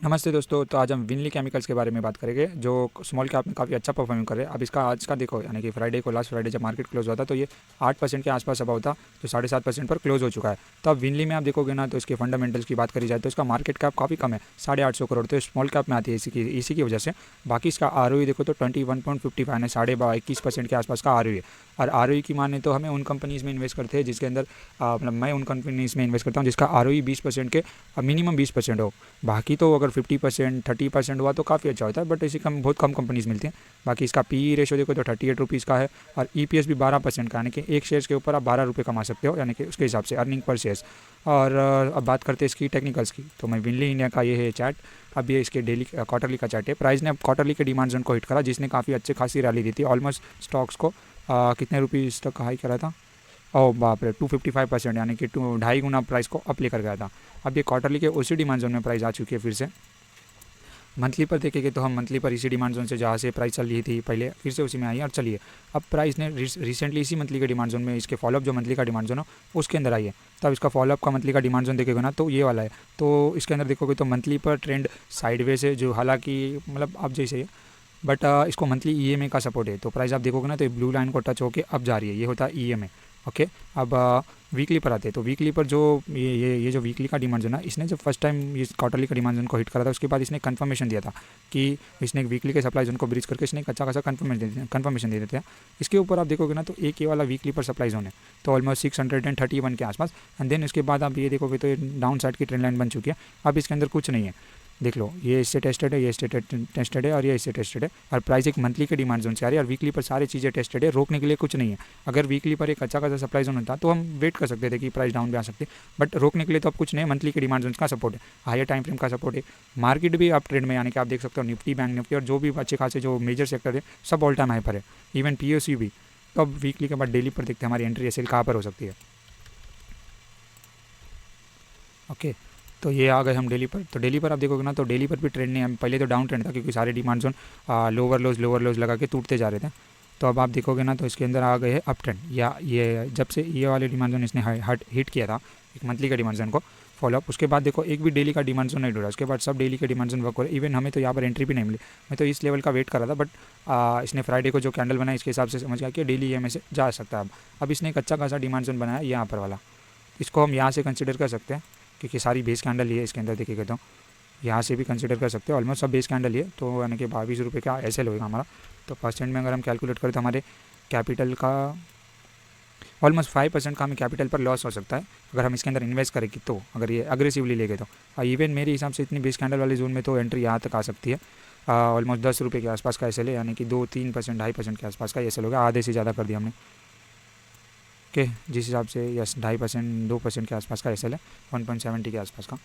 नमस्ते दोस्तों। तो आज हम विनली केमिकल्स के बारे में बात करेंगे जो स्मॉल कैप में काफ़ी अच्छा परफॉर्मिंग कर रहे हैं। अब इसका आज का देखो, यानी कि फ्राइडे को, लास्ट फ्राइडे जब मार्केट क्लोज हुआ था तो ये 8% के आसपास अबाव था, जो 7.5% पर क्लोज हो चुका है। तो अब विनली में आप देखोगे ना, तो इसके फंडामेंटल्स की बात करी जाए तो इसका मार्केट कैप काफ़ी कम है, 850 करोड़। तो स्मॉल कैप में आती है इसी की वजह से। बाकी इसका आर देखो तो 21.55 है, 21% के आसपास का आर है। और आर की माने तो हमें उन कंपनीज़ में इन्वेस्ट करते हैं जिसके अंदर मतलब मैं उन कंपनीज़ में इन्वेस्ट करता हूँ जिसका आर 20% के मिनिमम 20% हो। बाकी तो अगर 50% 30% हुआ तो काफ़ी अच्छा होता है, बट इसी कम बहुत कम कंपनीज़ मिलती हैं। बाकी इसका पी रेशो देखो तो 38 रुपीज़ का है, और ईपीएस भी 12% का, यानी कि एक शेयर्स के ऊपर आप 12 रुपये कमा सकते हो, यानी कि उसके हिसाब से अर्निंग पर शेयर्स। और अब बात करते हैं इसकी टेक्निकल्स की, तो मैं विनली इंडिया का ये है चार्ट। अब ये इसके डेली क्वार्टरली का चार्ट है। प्राइस ने अब क्वार्टरली के डिमांड जोन को हिट करा, जिसने काफ़ी अच्छे खासी रैली दी थी। ऑलमोस्ट स्टॉक्स को कितने रुपीज़ तक हाई करा था। ओह बाप रे, 255%, यानी कि 2.5 गुना प्राइस को अप लेकर गया था। अब ये क्वार्टरली के उसी डिमांड जोन में प्राइस आ चुकी है फिर से। मंथली पर देखेंगे तो हम मंथली पर इसी डिमांड जोन से जहाँ से प्राइस चल रही थी पहले, फिर से उसी में आई है। और चलिए, अब प्राइस ने रिसेंटली इसी मंथली के डिमांड जोन में, इसके फॉलोअप जो मंथली का डिमांड जोन हो उसके अंदर आई है। तब इसका फॉलोअप का मंथली का डिमांड जोन देखेगा ना, तो ये वाला है। तो इसके अंदर देखोगे तो मंथली पर ट्रेंड साइडवेज है, जो हालांकि मतलब अब जैसे है, बट इसको मंथली ईएमए का सपोर्ट है। तो प्राइस आप देखोगे ना, तो ब्लू लाइन को टच होकर अब जा रही है, ये होता है ईएमए। ओके। अब वीकली पर आते हैं, तो वीकली पर जो ये जो वीकली का डिमांड जोन है, इसने जब फर्स्ट टाइम इस क्वार्टरली का डिमांड जोन को हिट करा था, उसके बाद इसने कंफर्मेशन दिया था कि इसने एक वीकली के सप्लाई जोन को ब्रीच करके इसने एक अच्छा खासा कंफर्मेशन दे देते हैं। इसके ऊपर आप देखोगे ना, तो एक ये वाला वीकली पर सप्लाई जोन है, तो ऑलमोस्ट 631 के आसपास। एंड देन उसके बाद आप ये देखोगे तो ये डाउन साइड की ट्रेंड लाइन बन चुकी है। अब इसके अंदर कुछ नहीं है, देख लो, ये इससे टेस्टेड है, ये इससे टेस्टेड है, और ये इससे टेस्टेड है। और प्राइस एक मंथली के डिमांड जोन से आ रही है, और वीकली पर सारी चीज़ें टेस्टेड है, रोकने के लिए कुछ नहीं है। अगर वीकली पर एक अच्छा खासा सप्लाई जोन होता तो हम वेट कर सकते थे कि प्राइस डाउन भी आ सकती, बट रोकने के लिए तो अब कुछ नहीं है। मंथली के डिमांड जोन का सपोर्ट है, हायर टाइम फ्रेम का सपोर्ट है। मार्केट भी अप ट्रेंड में, यानी कि आप देख सकते हो निफ्टी, बैंक निफ्टी और जो भी अच्छे खासे जो मेजर सेक्टर है सब ऑल टाइम हाई पर है, इवन पीओसी भी। तो अब वीकली के बाद डेली पर देखते हैं हमारी एंट्री एसेल कहाँ पर हो सकती है। ओके। तो ये आ गए हम डेली पर। तो डेली पर आप देखोगे ना, तो डेली पर भी ट्रेंड नहीं है। पहले तो डाउन ट्रेंड था, क्योंकि सारे डिमांड जोन लोअर लोज लगा के टूटते जा रहे थे। तो अब आप देखोगे ना, तो इसके अंदर आ गए हैं अप ट्रेंड। या ये जब से ये वाले डिमांड जोन इसने हिट किया था, एक मंथली का डिमांड जोन को फॉलोअप, उसके बाद देखो एक भी डेली का डिमांड जोन नहीं ढूंढा, उसके बाद सब डेली के डिमांड जोन वर्क हो रहे। इवन हमें तो यहाँ पर एंट्री भी नहीं मिली। मैं तो इस लेवल का वेट कर रहा था, बट इसने फ्राइडे को जो कैंडल बनाया, इसके हिसाब से समझ गया कि डेली ये में से जा सकता है। अब इसने एक अच्छा खासा डिमांड जोन बनाया यहाँ पर वाला, इसको हम यहाँ से कंसिडर कर सकते हैं, क्योंकि सारी बेस कैंडल ही है इसके अंदर देखिएगा। तो यहाँ से भी कंसिडर कर सकते हैं, ऑलमोस्ट सब बेस कैंडल ही है। तो यानी कि 22 रुपये का एसएल होगा हमारा। तो परसेंट में अगर हम कैलकुलेट करें तो हमारे कैपिटल का ऑलमोस्ट 5% का हमें कैपिटल पर लॉस हो सकता है अगर हम इसके अंदर इन्वेस्ट करेंगे, तो अगर ये अग्रेसिवली लेंगे तो इवन मेरे हिसाब से इतनी बेस कैंडल वाले जोन में तो एंट्री यहाँ तक आ सकती है। ऑलमोस्ट 10 रुपये के आसपास का एसएल है, यानी कि 2-3% 2.5% के आसपास का एसएल होगा। आधे से ज़्यादा कर दिया हमने के, जिस हिसाब से यस 2.5% 2% के आसपास का एसएल है, 1.70 के आसपास का।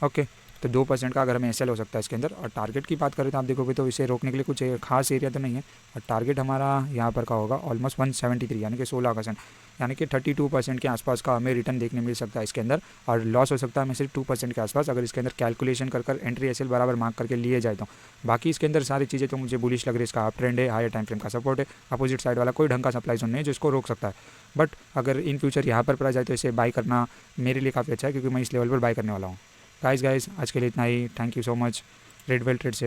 ओके। तो 2% का अगर हमें एसएल हो सकता है इसके अंदर। और टारगेट की बात करें तो आप देखोगे तो इसे रोकने के लिए कुछ खास एरिया तो नहीं है। और टारगेट हमारा यहाँ पर का होगा ऑलमोस्ट 173, यानी कि 16%, यानी कि 32% के आसपास का हमें रिटर्न देखने मिल सकता है इसके अंदर। और लॉस हो सकता है हमें सिर्फ 2% के आसपास, अगर इसके अंदर कैलकुलेशन कर एंट्री एसएल बराबर मार्क करके लिए जाए तो। बाकी इसके अंदर सारी चीज़ें तो मुझे बुलिश लग रही है। इसका अप ट्रेंड है, हायर टाइम फ्रेम का सपोर्ट है, अपोजिट साइड वाला कोई ढंग का सप्लाई जोन नहीं है जो इसको रोक सकता है। बट अगर इन फ्यूचर यहाँ पर प्राइस आए तो इसे बाई करना मेरे लिए काफ़ी अच्छा है, क्योंकि मैं इस लेवल पर बाई करने वाला हूँ। गाइस आज के लिए इतना ही। Thank you so much. रेड वेल ट्रेड से